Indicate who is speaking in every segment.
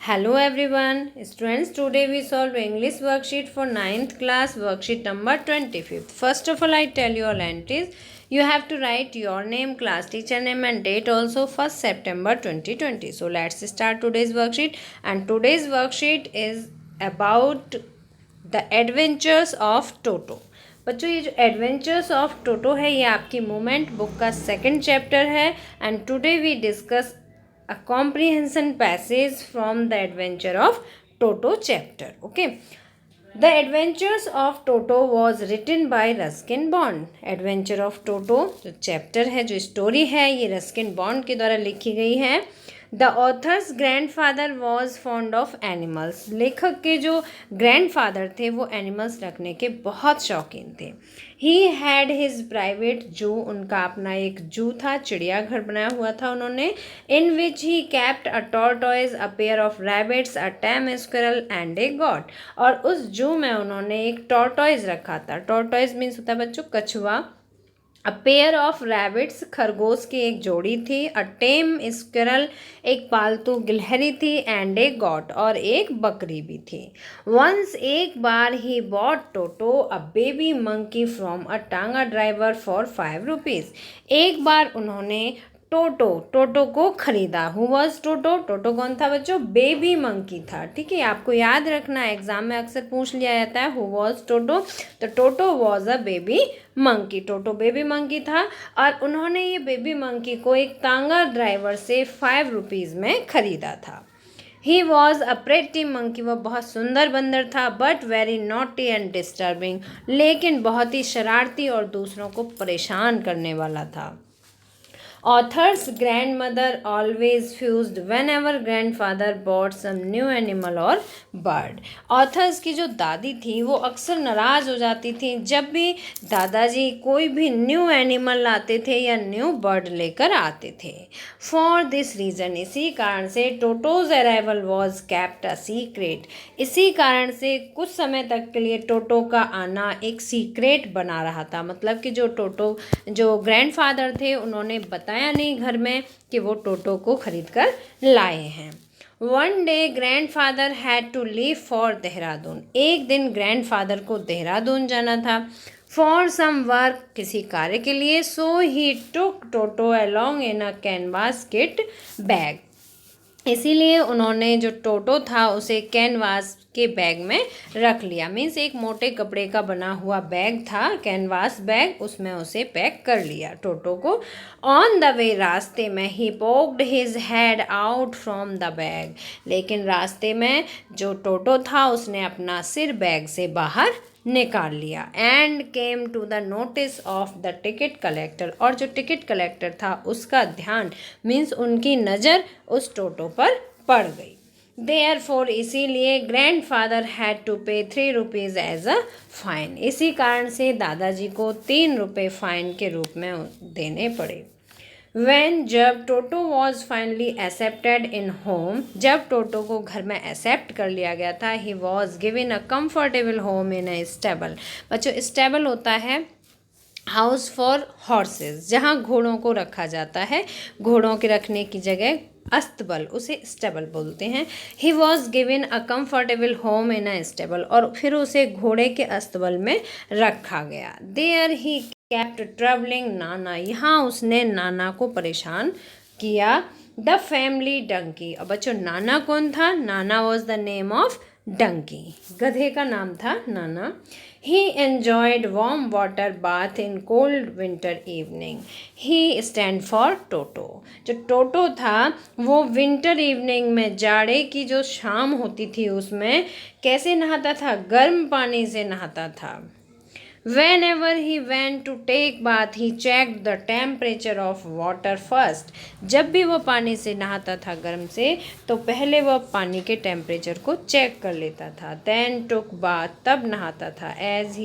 Speaker 1: Hello everyone, students. Today we solve English worksheet for 9th class, worksheet number 25th. First of all, I tell you all entries. You have to write your name, class teacher name and date also, 1st September 2020. So let's start today's worksheet. And today's worksheet is about the adventures of Toto. बच्चों ये जो adventures of Toto है ये आपकी moment book का second chapter है and today we discuss a comprehension passage from the adventure of Toto chapter. Okay, the adventures of Toto was written by Ruskin Bond. Adventure of Toto जो chapter है, जो story है, ये Ruskin bond के द्वारा लिखी गई है. The author's grandfather was fond of animals. लेखक के जो ग्रैंडफादर थे वो एनिमल्स रखने के बहुत शौकीन थे. ही हैड हिज प्राइवेट जू. उनका अपना एक जू था, चिड़ियाघर बनाया हुआ था उन्होंने. In which he kept a tortoise, a pair of rabbits, a tame squirrel and a goat. और उस जू में उन्होंने एक टॉर्टॉइज रखा था. टॉर्टॉइज मीन्स होता है बच्चों कछुआ. अ पेयर ऑफ रैबिट्स, खरगोश की एक जोड़ी थी. अ टेम स्क्विरल, एक पालतू गिलहरी थी. एंड ए गॉट, और एक बकरी भी थी. वंस, एक बार, he bought Toto a baby monkey from a tonga driver for 5 rupees. एक बार उन्होंने टोटो को खरीदा. हु वॉज टोटो? टोटो कौन था बच्चों? बेबी मंकी था. ठीक है, आपको याद रखना, एग्जाम में अक्सर पूछ लिया जाता है हु वॉज टोटो. तो टोटो was a baby monkey. Toto baby monkey था और उन्होंने ये बेबी मंकी को एक तांगा ड्राइवर से 5 रुपीज़ में खरीदा था. He was a pretty monkey. वह बहुत सुंदर बंदर था. But very naughty and disturbing. लेकिन बहुत ही शरारती और दूसरों को परेशान करने वाला था. Author's grandmother always fused whenever grandfather bought some new animal or bird. Authors की जो दादी थी वो अक्सर नाराज़ हो जाती थी जब भी दादाजी कोई भी न्यू एनिमल लाते थे या न्यू बर्ड लेकर आते थे. फॉर दिस रीज़न, इसी कारण से टोटोज arrival was kept a secret. इसी कारण से कुछ समय तक के लिए टोटो का आना एक सीक्रेट बना रहा था. मतलब कि जो ग्रैंडफादर थे उन्होंने बताया नहीं घर में कि वो टोटो को खरीद कर लाए हैं. One day grandfather had to leave for Dehradun. एक दिन ग्रैंडफादर को देहरादून जाना था. फॉर सम वर्क, किसी कार्य के लिए. So he took Toto along in a canvas kit bag. इसीलिए उन्होंने जो टोटो था उसे कैनवास के बैग में रख लिया. मीन्स एक मोटे कपड़े का बना हुआ बैग था, कैनवास बैग, उसमें उसे पैक कर लिया टोटो को. ऑन द वे, रास्ते में, he poked his head out from the bag. लेकिन रास्ते में जो टोटो था उसने अपना सिर बैग से बाहर निकाल लिया. And came to the notice of the ticket collector. और जो टिकट कलेक्टर था उसका ध्यान, मीन्स उनकी नज़र उस टोटो पर पड़ गई. देयरफॉर, इसीलिए, ग्रैंडफादर हैड टू पे 3 रुपीज़ एज अ फाइन. इसी कारण से दादाजी को 3 रुपये फाइन के रूप में देने पड़े. When, जब Toto was finally accepted in home, जब टोटो को घर में एक्सेप्ट कर लिया गया था. He was given a comfortable home in a stable. बच्चों, स्टेबल होता है हाउस फॉर हॉर्सेस, जहाँ घोड़ों को रखा जाता है. घोड़ों के रखने की जगह अस्तबल, उसे स्टेबल बोलते हैं. He was given a comfortable home in a stable, और फिर उसे घोड़े के अस्तबल में रखा गया. देयर ही कैप्ट ट्रबलिंग नाना. यहाँ उसने नाना को परेशान किया. The family donkey. अब बच्चों, नाना कौन था? Nana was the name of donkey. गधे का नाम था Nana. He enjoyed warm water bath in cold winter evening. He stand for Toto. जो टोटो था वो विंटर इवनिंग में, जाड़े की जो शाम होती थी उसमें कैसे नहाता था? गर्म पानी से नहाता था. Whenever he went to take bath, he checked the temperature of water first. जब भी वो पानी से नहाता था गर्म से, तो पहले वह पानी के टेम्परेचर को चेक कर लेता था. Then took bath, तब नहाता था. As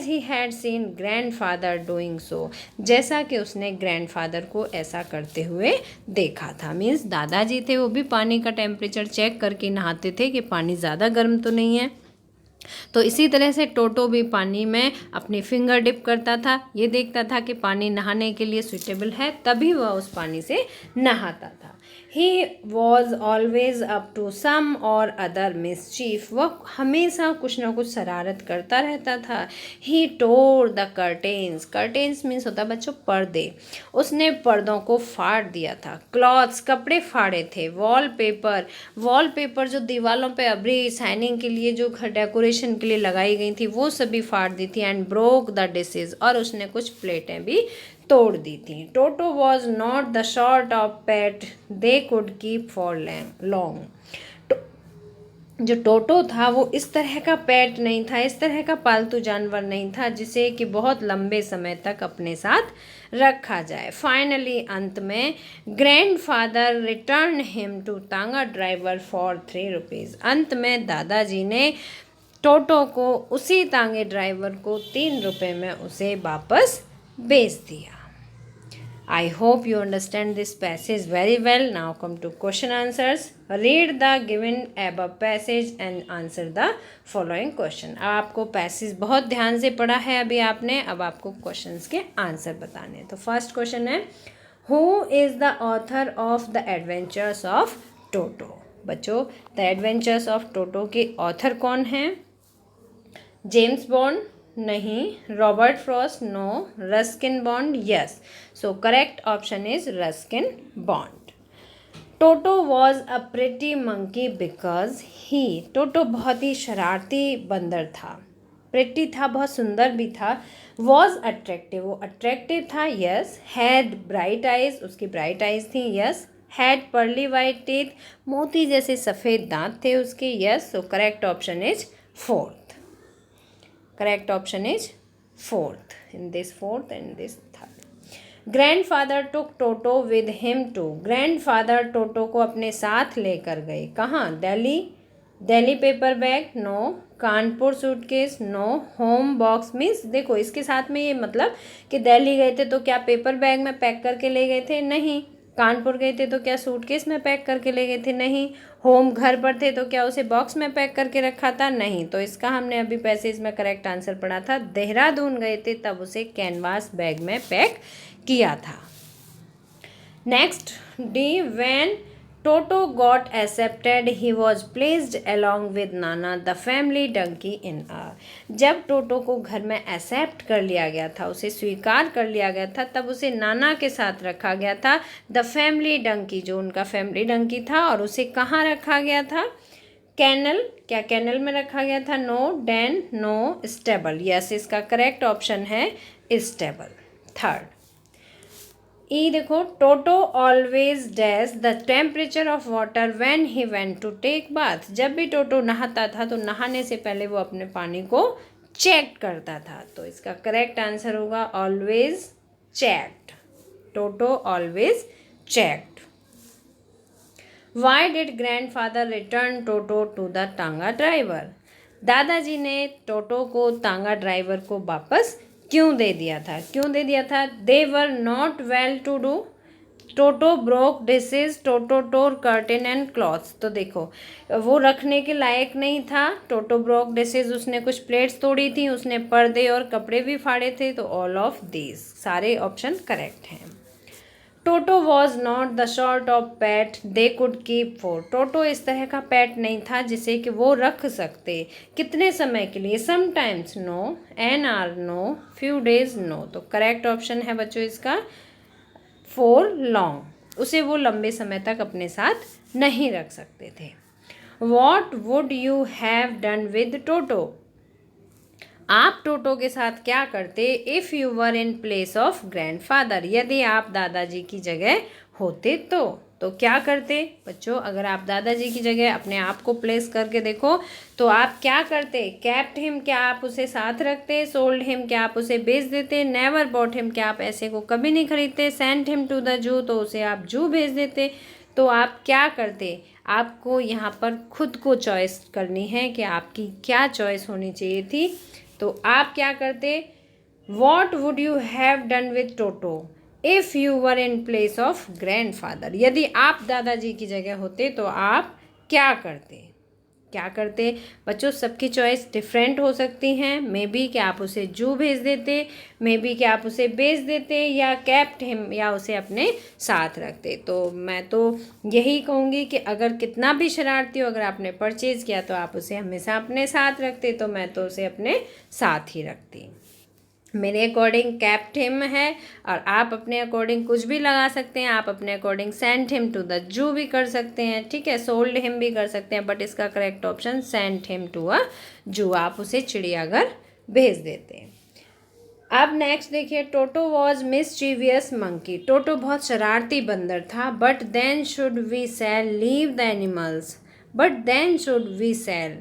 Speaker 1: he had seen grandfather doing so, जैसा कि उसने ग्रैंडफादर को ऐसा करते हुए देखा था. मीन्स दादाजी थे वो भी पानी का टेम्परेचर चेक करके नहाते थे कि पानी ज़्यादा गर्म तो नहीं है. तो इसी तरह से टोटो भी पानी में अपनी फिंगर डिप करता था, ये देखता था कि पानी नहाने के लिए सूटेबल है, तभी वह उस पानी से नहाता था। He was always up to some or other mischief, वह हमेशा कुछ ना कुछ शरारत करता रहता था। He tore the curtains, curtains means होता है बच्चों पर्दे, उसने पर्दों को फाड़ दिया था। क्लॉथ्स, कपड़े फाड़े थे। वॉलपेपर, वॉलपेपर जो दीवारों पे अभी साइनिंग के लिए जो घर डेकोरेशन के लिए लगाई गई थी वो सभी फाड़ दी थी। एंड ब्रोक द डिशेज, और उसने कुछ प्लेटें भी तोड़ दी थी। टोटो was not the sort of pet they could keep for long, जो टोटो था वो इस तरह का पेट नहीं था, इस तरह का पालतू जानवर नहीं था जिसे कि बहुत लंबे समय तक अपने साथ रखा जाए। फाइनली अंत में ग्रैंडफादर रिटर्न हिम टू तांगा ड्राइवर फॉर 3 रुपीज़, अंत में दादाजी ने टोटो को उसी तांगे ड्राइवर को 3 रुपये में उसे वापस बेच दिया। I hope you understand this passage very well. Now come to question answers. Read the given above passage and answer the following question. अब आपको पैसेज बहुत ध्यान से पढ़ा है अभी आपने, अब आपको क्वेश्चंस के आंसर बताने हैं। तो फर्स्ट क्वेश्चन है, Who is the author of the Adventures of Toto? बच्चों, The Adventures of Toto के ऑथर कौन हैं? James Bond? नहीं। Robert Frost? No. Ruskin Bond? Yes. So correct option is Ruskin Bond. Toto was a pretty monkey because he, Toto बहुत ही शरारती बंदर था। प्रिटी था, बहुत सुंदर भी था। वॉज अट्रैक्टिव, वो अट्रैक्टिव था, यस। हैड ब्राइट आइज, उसकी ब्राइट आइज थी, yes. Had pearly white teeth, मोती जैसे सफ़ेद दांत थे उसके, yes. So correct option is fourth. Correct option is fourth. In this fourth and this third. Grandfather took Toto with him too. Grandfather Toto को अपने साथ लेकर गए। कहाँ? Delhi? Delhi paper bag? No. Kanpur suitcase? No. Home box means देखो इसके साथ में ये मतलब कि दिल्ली गए थे तो क्या पेपर बैग में पैक करके ले गए थे? नहीं। कानपुर गए थे तो क्या सूटकेस में पैक करके ले गए थे? नहीं। होम घर पर थे तो क्या उसे बॉक्स में पैक करके रखा था? नहीं। तो इसका हमने अभी पैसेज में करेक्ट आंसर पढ़ा था, देहरादून गए थे तब उसे कैनवास बैग में पैक किया था। Next D, when Toto got accepted, he was placed along with Nana, the family donkey in a, जब टोटो को घर में एक्सेप्ट कर लिया गया था, उसे स्वीकार कर लिया गया था, तब उसे नाना के साथ रखा गया था। द फैमिली डंकी, जो उनका फैमिली डंकी था, और उसे कहाँ रखा गया था? कैनल, क्या कैनल में रखा गया था? No. Den? No. Stable? Yes. इसका करेक्ट ऑप्शन है स्टेबल। थर्ड ई देखो, Toto always dash the temperature of water when he went to take bath, जब भी टोटो नहाता था तो नहाने से पहले वो अपने पानी को चेक करता था। तो इसका करेक्ट आंसर होगा always checked. Toto always checked. Why did grandfather return Toto to the tonga driver, दादाजी ने टोटो को तांगा ड्राइवर को वापस क्यों दे दिया था? क्यों दे दिया था? They were not well to do, Toto broke dishes, Toto tore curtain and clothes. तो देखो वो रखने के लायक नहीं था। टोटो ब्रोक डिशेज, उसने कुछ प्लेट्स तोड़ी थी, उसने पर्दे और कपड़े भी फाड़े थे। तो ऑल ऑफ दीज, सारे ऑप्शन करेक्ट हैं। Toto was not the sort of pet they could keep for, Toto इस तरह का पैट नहीं था जिसे कि वो रख सकते। कितने समय के लिए? Sometimes? No. An hour? No. Few days? No. तो करेक्ट ऑप्शन है बच्चों इसका फॉर लॉन्ग, उसे वो लंबे समय तक अपने साथ नहीं रख सकते थे। What would you have done with Toto, आप टोटो के साथ क्या करते? If you were in place of grandfather, यदि आप दादाजी की जगह होते तो क्या करते? बच्चों अगर आप दादाजी की जगह अपने आप को प्लेस करके देखो तो आप क्या करते? कैप्ट हिम, क्या आप उसे साथ रखते? सोल्ड हिम, क्या आप उसे बेच देते? नेवर बॉट हिम, क्या आप ऐसे को कभी नहीं खरीदते? सेंट हिम टू द जू, तो उसे आप जू भेज देते। तो आप क्या करते? आपको यहाँ पर खुद को चॉइस करनी है कि आपकी क्या चॉइस होनी चाहिए थी। तो आप क्या करते? What would you have done with toto if you were in place of grandfather, यदि आप दादाजी की जगह होते तो आप क्या करते? क्या करते बच्चों, सबकी चॉइस डिफरेंट हो सकती हैं। मे बी कि आप उसे जू भेज देते, मे बी कि आप उसे बेच देते, या कैप्ट हिम, या उसे अपने साथ रखते। तो मैं तो यही कहूँगी कि अगर कितना भी शरारती हो, अगर आपने परचेज़ किया तो आप उसे हमेशा अपने साथ रखते। तो मैं तो उसे अपने साथ ही रखती। मेरे अकॉर्डिंग कैप्ट हिम है, और आप अपने अकॉर्डिंग कुछ भी लगा सकते हैं। आप अपने according sent him to the zoo भी कर सकते हैं, ठीक है, सोल्ड हिम भी कर सकते हैं, बट इसका correct option sent him to a zoo, आप उसे चिड़ियाघर भेज देते हैं। अब नेक्स्ट देखिए, Toto was mischievous monkey. Toto बहुत शरारती बंदर था, but then should we sell leave the animals, but then should we sell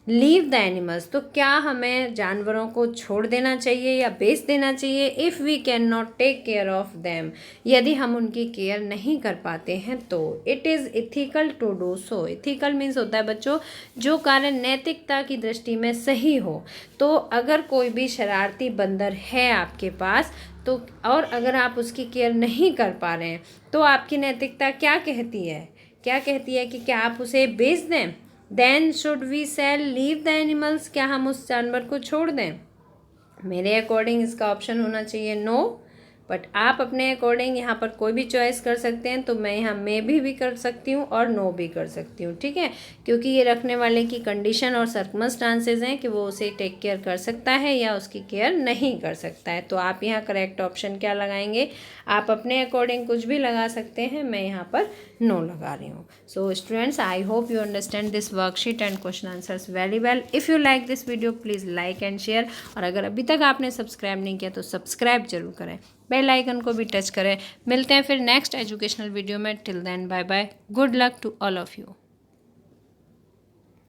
Speaker 1: leave the animals. तो क्या हमें जानवरों को छोड़ देना चाहिए या बेच देना चाहिए? If we can not take care of them, यदि हम उनकी केयर नहीं कर पाते हैं तो। It is ethical to do so. Ethical means होता है बच्चों जो कार्य नैतिकता की दृष्टि में सही हो। तो अगर कोई भी शरारती बंदर है आपके पास, तो और अगर आप उसकी केयर नहीं कर पा रहे हैं, तो आपकी नैतिकता क्या कहती है? क्या कहती है कि क्या आप उसे बेच दें? Then should we sell leave the animals, क्या हम उस जानवर को छोड़ दें? मेरे अकॉर्डिंग इसका ऑप्शन होना चाहिए नो। बट आप अपने अकॉर्डिंग यहाँ पर कोई भी चॉइस कर सकते हैं। तो मैं यहाँ मे भी कर सकती हूँ और नो भी कर सकती हूँ, ठीक है, क्योंकि ये रखने वाले की कंडीशन और सर्कमस्टांसेस हैं कि वो उसे टेक केयर कर सकता है या उसकी केयर नहीं कर सकता है। तो आप यहाँ करेक्ट ऑप्शन क्या लगाएंगे? आप अपने अकॉर्डिंग कुछ भी लगा सकते हैं, मैं यहाँ पर नो लगा रही हूँ। So students, I hope you understand this worksheet and question answers very well. If you like this video please like and share, और अगर अभी तक आपने सब्सक्राइब नहीं किया तो सब्सक्राइब जरूर करें, बेल आइकन को भी टच करें। मिलते हैं फिर नेक्स्ट एजुकेशनल वीडियो में। Till then bye bye, good luck to all of you.